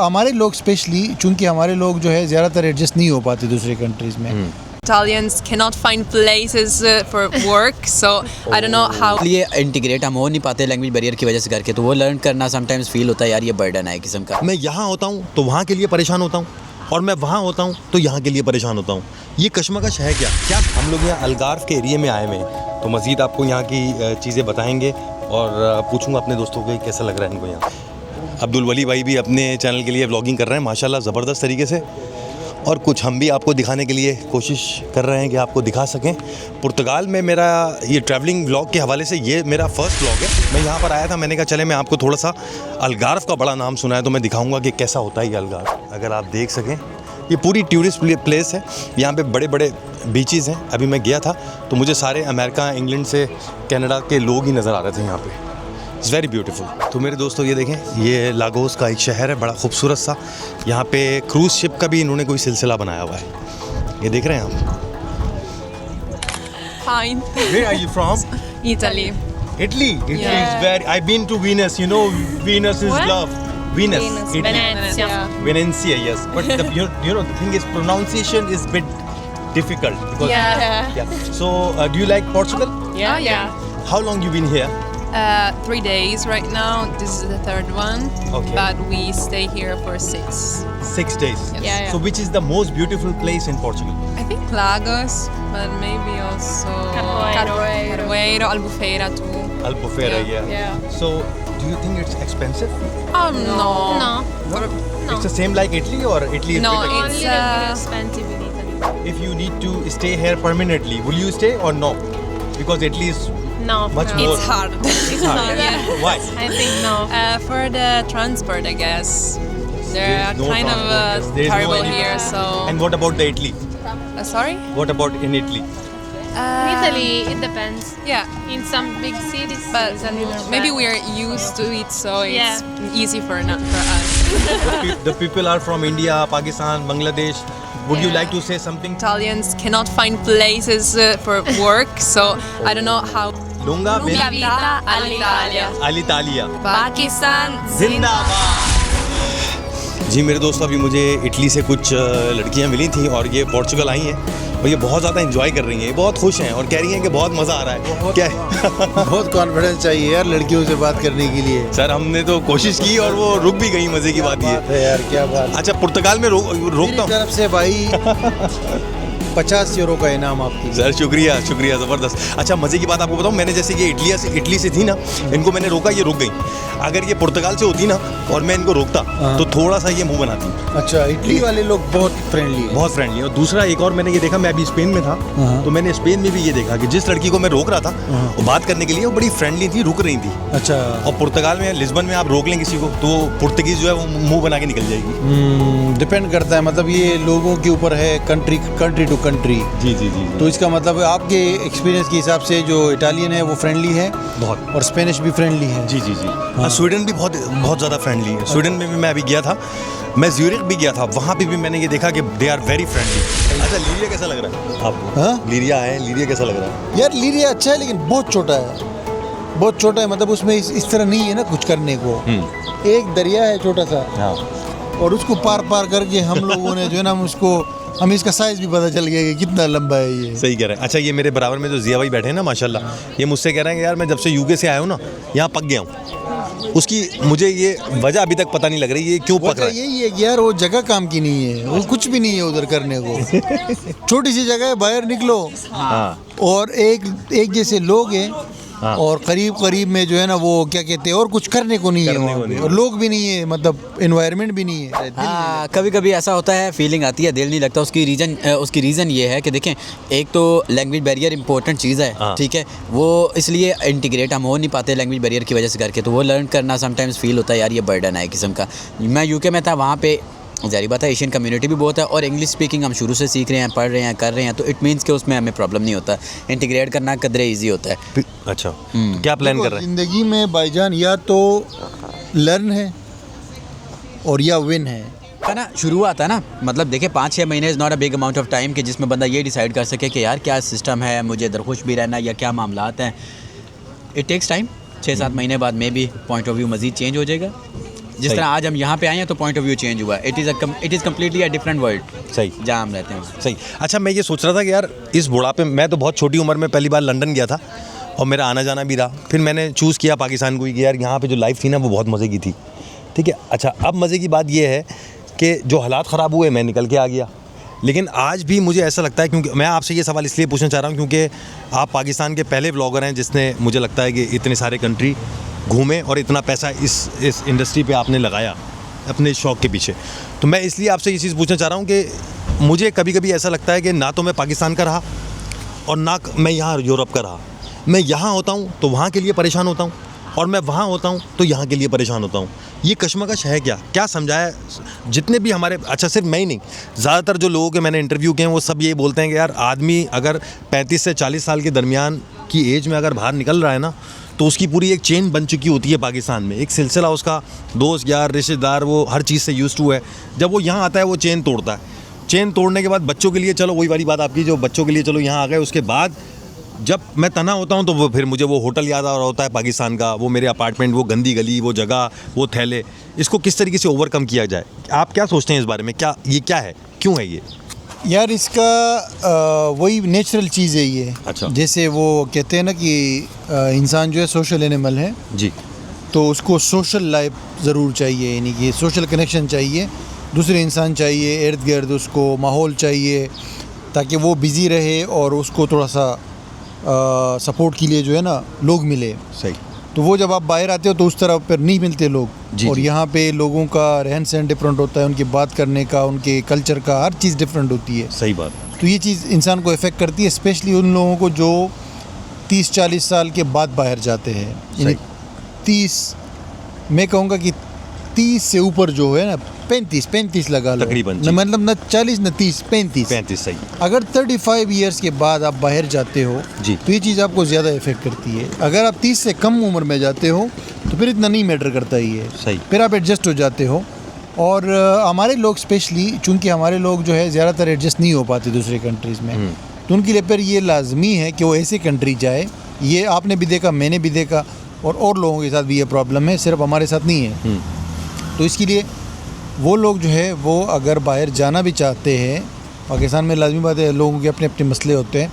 हमारे लोग स्पेशली, चूंकि हमारे लोग जो है ज़्यादातर एडजस्ट नहीं हो पाते दूसरे कंट्रीज़ में। Italians cannot find places for work, so I don't know how. ये इंटीग्रेट हम हो नहीं पाते लैंग्वेज बैरियर की वजह से करके, तो वो लर्न करना समटाइम्स फील होता है यार ये बर्डन है किस्म का। मैं यहाँ होता हूँ तो वहाँ के लिए परेशान होता हूँ, और मैं वहाँ होता हूँ तो यहाँ के लिए परेशान होता हूँ। ये कशमकश है क्या हम लोग यहाँ अलगार्फ के एरिया में आए हुए हैं, तो मज़ीद आपको यहाँ की चीज़ें बताएंगे और पूछूंगा अपने दोस्तों को कैसा लग रहा है इनको यहाँ। अब्दुल वली भाई भी अपने चैनल के लिए व्लॉगिंग कर रहे हैं माशाल्लाह ज़बरदस्त तरीके से, और कुछ हम भी आपको दिखाने के लिए कोशिश कर रहे हैं कि आपको दिखा सकें। पुर्तगाल में मेरा ये ट्रैवलिंग व्लॉग के हवाले से ये मेरा फर्स्ट व्लॉग है। मैं यहाँ पर आया था, मैंने कहा चले मैं आपको थोड़ा सा अलगार्फ का बड़ा नाम सुना है तो मैं दिखाऊंगा कि कैसा होता है ये अलगार्फ। अगर आप देख सकें ये पूरी टूरिस्ट प्लेस है, यहाँ पे बड़े बड़े बीचेस हैं। अभी मैं गया था तो मुझे सारे अमेरिका, इंग्लैंड से, कनाडा के लोग ही नज़र आ रहे थे यहाँ पे। It's very beautiful. तो मेरे दोस्तों ये देखें, ये लागोस का एक शहर है बड़ा खूबसूरत सा। यहाँ पे क्रूज़ शिप का भी इन्होंने कोई सिलसिला बनाया हुआ है, ये देख रहे हैं आप। Fine. Where are you from? Italy. Italy. Italy Yeah. is very. I've been to Venice. You know, Venus is What? love. Venus. Italy. Venezia. Venezia, yes. But you know the thing is pronunciation is bit difficult because. Yeah. So do you like Portugal? Yeah. How long you been here? 3 days right now. This is the third one. Okay. But we stay here for 6. 6 days. Yeah. So which is the most beautiful place in Portugal? I think Lagos, but maybe also Caroeiro. Albufeira too. Albufeira, Yeah. yeah. So do you think it's expensive? No. No. It's the same like Italy, or Italy is No, bigger? it's- Only the more expensive in Italy. If you need to stay here permanently, will you stay or no? Because Italy is No. much no. more. It's hard. It's hard. Yeah. Why? I think no. For the transport, I guess. They're There's no kind transport, of yes. There's no terrible any- here, so. And what about the Italy? Sorry? What about in Italy? In Italy, it depends. Yeah. In some big cities, But it's a little maybe bad. we are used to it, so it's Yeah. easy for us. The people are from India, Pakistan, Bangladesh. Would you Yeah. like to say something? Italians cannot find places for work, so I don't know how. Lunga La vita all'Italia. Alitalia. Pakistan जी मेरे दोस्तों, अभी मुझे Italy से कुछ लड़कियां मिली थी और ये पोर्चुगल आई हैं और ये बहुत ज़्यादा एंजॉय कर रही हैं, ये बहुत खुश हैं और कह रही हैं कि बहुत मज़ा आ रहा है। क्या है? बहुत कॉन्फिडेंस चाहिए यार लड़कियों से बात करने के लिए। सर हमने तो कोशिश की और वो रुक भी गई, मज़े की बात ये। है यार, क्या बात। अच्छा, पुर्तगाल में रोकता मेरी हूँ तरफ से भाई 50 यूरो का इनाम आपकी। सर। शुक्रिया शुक्रिया, ज़बरदस्त। अच्छा, मज़े की बात आपको बताऊँ, मैंने जैसे ये इटली से थी ना, इनको मैंने रोका, ये रुक गई। अगर ये पुर्तगाल से होती ना और मैं इनको रोकता तो थोड़ा सा ये मुंह बनाती। अच्छा, इटली वाले लोग बहुत फ्रेंडली हैं। बहुत फ्रेंडली। और दूसरा एक और मैंने ये देखा, मैं अभी स्पेन में था तो मैंने स्पेन में भी ये देखा कि जिस लड़की को मैं रोक रहा था वो बात करने के लिए वो बड़ी फ्रेंडली थी, रुक रही थी। अच्छा। और पुर्तगाल में, लिस्बन में आप रोक लें किसी को तो पुर्तगीज जो है वो मुंह बना के निकल जाएगी। डिपेंड करता है, मतलब ये लोगों के ऊपर है, कंट्री टू कंट्री। जी जी जी। तो इसका मतलब आपके एक्सपीरियंस के हिसाब से जो इटालियन है वो फ्रेंडली है बहुत। और स्पेनिश भी फ्रेंडली है। जी जी जी। स्वीडन भी बहुत ज़्यादा फ्रेंडली है। स्वीडन में भी मैं अभी गया था, मैं ज्यूरिख भी गया था, वहाँ पे भी मैंने ये देखा कि दे आर वेरी फ्रेंडली। अच्छा, लीरिया कैसा लग रहा है आपको? हाँ? लीरिया है, लीरिया कैसा लग रहा है? यार लीरिया अच्छा है लेकिन बहुत छोटा है, बहुत छोटा है। मतलब उसमें इस तरह नहीं है ना कुछ करने को। एक दरिया है छोटा सा, हाँ। और उसको पार करके हम लोगों ने जो है ना हमें इसका साइज भी पता चल गया कि कितना लंबा है ये। सही कह रहे हैं। अच्छा, ये मेरे बराबर में जो जिया भाई बैठे हैं ना, माशाल्लाह, ये मुझसे कह रहे हैं कि यार मैं जब से यूके से आया हूँ ना, यहाँ पक गया हूँ। उसकी मुझे ये वजह अभी तक पता नहीं लग रही, ये क्यों पक रहा है। यही है कि यार वो जगह काम की नहीं है, वो कुछ भी नहीं है उधर करने को। छोटी सी जगह है, बाहर निकलो और एक जैसे लोग हैं और करीब में जो है ना वो क्या कहते हैं, और कुछ करने को नहीं है वहाँ पे। और लोग भी नहीं है, मतलब एनवायरनमेंट भी नहीं है। हाँ, कभी कभी ऐसा होता है, फीलिंग आती है, दिल नहीं लगता। उसकी रीज़न ये है कि देखें, एक तो लैंग्वेज बैरियर इंपॉर्टेंट चीज़ है, ठीक है, वो इसलिए इंटीग्रेट हम हो नहीं पाते लैंग्वेज बैरियर की वजह से करके, तो वो लर्न करना समटाइम्स फील होता है यार ये बर्डन है किस्म का। मैं यूके में था, वहाँ पे ज़ाहिर बात है एशियन कम्युनिटी भी बहुत है और इंग्लिश स्पीकिंग हम शुरू से सीख रहे हैं, पढ़ रहे हैं, कर रहे हैं, तो इट मीन्स कि उसमें हमें प्रॉब्लम नहीं होता। इंटीग्रेट करना कदरे ईजी होता है। अच्छा, तो क्या प्लान कर रहे हैं? ज़िंदगी में भाईजान या तो लर्न है और या विन है ना। शुरुआत है ना, मतलब देखिए 5-6 महीने is not a big amount of time कि जिसमें बंदा ये डिसाइड कर सके कि यार क्या सिस्टम है, मुझे इधर खुश भी रहना या क्या मामलात हैं। It takes time. 6-7 महीने बाद में भी पॉइंट ऑफ व्यू मज़ीद चेंज हो जाएगा। जिस तरह आज हम यहाँ पे आए हैं तो पॉइंट ऑफ व्यू चेंज हुआ। It is completely a different world सही जहाँ हम रहते हैं। सही। अच्छा, मैं ये सोच रहा था कि यार इस बुढ़ापे में, मैं तो बहुत छोटी उम्र में पहली बार लंदन गया था और मेरा आना जाना भी रहा, फिर मैंने चूज़ किया पाकिस्तान को कि यार यहाँ पे जो लाइफ थी ना वो बहुत मज़े की थी, ठीक है। अच्छा, अब मज़े की बात ये है कि जो हालात ख़राब हुए मैं निकल के आ गया, लेकिन आज भी मुझे ऐसा लगता है, क्योंकि मैं आपसे ये सवाल इसलिए पूछना चाह रहा हूँ क्योंकि आप पाकिस्तान के पहले व्लॉगर हैं जिसने, मुझे लगता है कि इतने सारे कंट्री घूमे और इतना पैसा इस इंडस्ट्री पे आपने लगाया अपने शौक़ के पीछे। तो मैं इसलिए आपसे ये चीज़ पूछना चाह रहा हूँ कि मुझे कभी कभी ऐसा लगता है कि ना तो मैं पाकिस्तान का रहा और ना मैं यहाँ यूरोप का रहा। मैं यहाँ होता हूँ तो वहाँ के लिए परेशान होता हूँ, और मैं वहाँ होता हूँ तो यहाँ के लिए परेशान होता हूँ। ये कश्मकश है क्या समझाया जितने भी हमारे, अच्छा सिर्फ मैं ही नहीं, ज़्यादातर जो लोगों के मैंने इंटरव्यू किए हैं वो सब ये बोलते हैं कि यार आदमी अगर 35 से 40 साल के दरमियान की एज में अगर बाहर निकल रहा है ना, तो उसकी पूरी एक चेन बन चुकी होती है पाकिस्तान में, एक सिलसिला उसका, दोस्त यार रिश्तेदार, वो हर चीज़ से यूज्ड टू है। जब वो यहाँ आता है वो चेन तोड़ता है। चेन तोड़ने के बाद बच्चों के लिए, चलो वही वाली बात आपकी, जो बच्चों के लिए चलो यहाँ आ गए, उसके बाद जब मैं तना होता हूँ तो वो फिर मुझे वो होटल याद आ रहा होता है पाकिस्तान का, वो मेरे अपार्टमेंट, वो गंदी गली, वो जगह, वो थैले। इसको किस तरीके से ओवरकम किया जाए? आप क्या सोचते हैं इस बारे में? क्या है, क्यों है ये? यार इसका वही नेचुरल चीज़ है ये। अच्छा। जैसे वो कहते हैं ना कि इंसान जो है सोशल एनिमल है जी। तो उसको सोशल लाइफ ज़रूर चाहिए, यानी कि सोशल कनेक्शन चाहिए, दूसरे इंसान चाहिए, इर्द गिर्द उसको माहौल चाहिए ताकि वो बिज़ी रहे और उसको थोड़ा सा सपोर्ट के लिए जो है ना लोग मिले। सही। तो वो जब आप बाहर आते हो तो उस तरह पर नहीं मिलते लोग। जी, और जी। यहाँ पे लोगों का रहन सहन डिफरेंट होता है, उनकी बात करने का, उनके कल्चर का, हर चीज़ डिफरेंट होती है। सही बात। तो ये चीज़ इंसान को इफ़ेक्ट करती है, स्पेशली उन लोगों को जो 30-40 साल के बाद बाहर जाते हैं। यानी 30, मैं कहूँगा कि 30 से ऊपर जो है ना, 35 लगा लो तकरीबन, न, जी। मतलब न 40 न 30, 35। 35 सही। अगर 35 ईयर्स के बाद आप बाहर जाते हो जी। तो ये चीज़ आपको ज़्यादा इफेक्ट करती है। अगर आप 30 से कम उम्र में जाते हो तो फिर इतना नहीं मैटर करता ये, सही। फिर आप एडजस्ट हो जाते हो। और हमारे लोग स्पेशली, चूँकि हमारे लोग जो है ज़्यादातर एडजस्ट नहीं हो पाते दूसरे कंट्रीज़ में, तो उनके लिए फिर ये लाजमी है कि वो ऐसे कंट्री जाए। ये आपने भी देखा, मैंने भी देखा, और लोगों के साथ भी ये प्रॉब्लम है, सिर्फ हमारे साथ नहीं है। तो इसके लिए वो लोग जो है वो अगर बाहर जाना भी चाहते हैं, पाकिस्तान में लाजमी बात है लोगों के अपने अपने मसले होते हैं,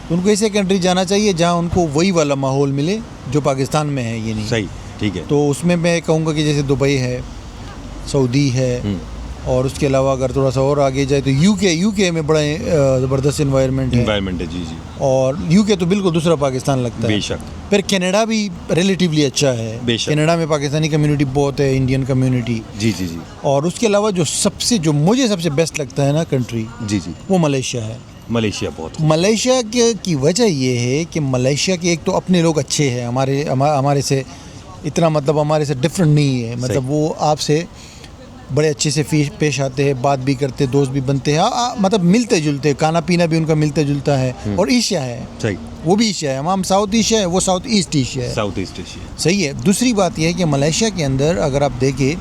तो उनको ऐसे कंट्री जाना चाहिए जहाँ उनको वही वाला माहौल मिले जो पाकिस्तान में है। ये नहीं सही, ठीक है। तो उसमें मैं कहूँगा कि जैसे दुबई है, सऊदी है, और उसके अलावा अगर थोड़ा सा और आगे जाए तो यूके में बड़ा ज़बरदस्त इन्वायरमेंट है। जी जी। और यूके तो बिल्कुल दूसरा पाकिस्तान लगता है। बेशक। फिर कनाडा भी रिलेटिवली अच्छा है। बेशक। कनाडा में पाकिस्तानी कम्युनिटी बहुत है, इंडियन कम्युनिटी। जी जी जी। और उसके अलावा जो मुझे सबसे बेस्ट लगता है ना कंट्री, जी जी। वो मलेशिया है। मलेशिया बहुत। मलेशिया की वजह ये है कि मलेशिया के एक तो अपने लोग अच्छे हैं, हमारे से इतना, मतलब हमारे से डिफरेंट नहीं है, मतलब वो आपसे बड़े अच्छे से पेश आते हैं, बात भी करते, दोस्त भी बनते हैं, मतलब मिलते जुलते, खाना पीना भी उनका मिलता जुलता है। और एशिया है, सही, वो भी एशिया है, हम साउथ एशिया है, वो साउथ ईस्ट एशिया है। साउथ ईस्ट एशिया सही है। दूसरी बात यह है कि मलेशिया के अंदर अगर आप देखें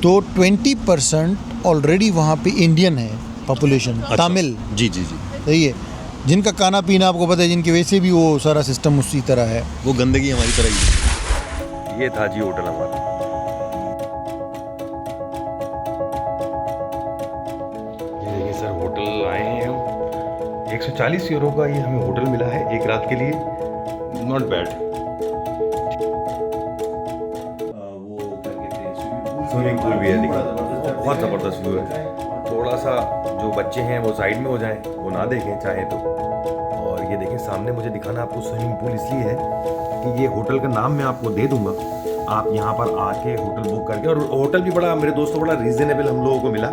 तो 20% ऑलरेडी वहाँ पे इंडियन है पॉपुलेशन। अच्छा। तमिल। जी जी जी। सही है। जिनका खाना पीना आपको पता है, जिनके वैसे भी वो सारा सिस्टम उसी तरह है। वो गंदगी हमारी तरह ही। ये था जी होटल हमारा। ये देखिए सर, होटल आए हैं हम, 140 यूरो का ये हमें होटल मिला है एक रात के लिए। Not bad. स्विमिंग पूल भी है, देखिए बहुत ज़बरदस्त व्यू है। थोड़ा सा जो बच्चे हैं वो साइड में हो जाएं, वो ना देखें चाहे तो। और ये देखें सामने, मुझे दिखाना आपको स्विमिंग पूल इसलिए है कि ये होटल का नाम मैं आपको दे दूंगा, आप यहाँ पर आके होटल बुक करके, और होटल भी बड़ा, मेरे दोस्तों, बड़ा रीजनेबल हम लोगों को मिला।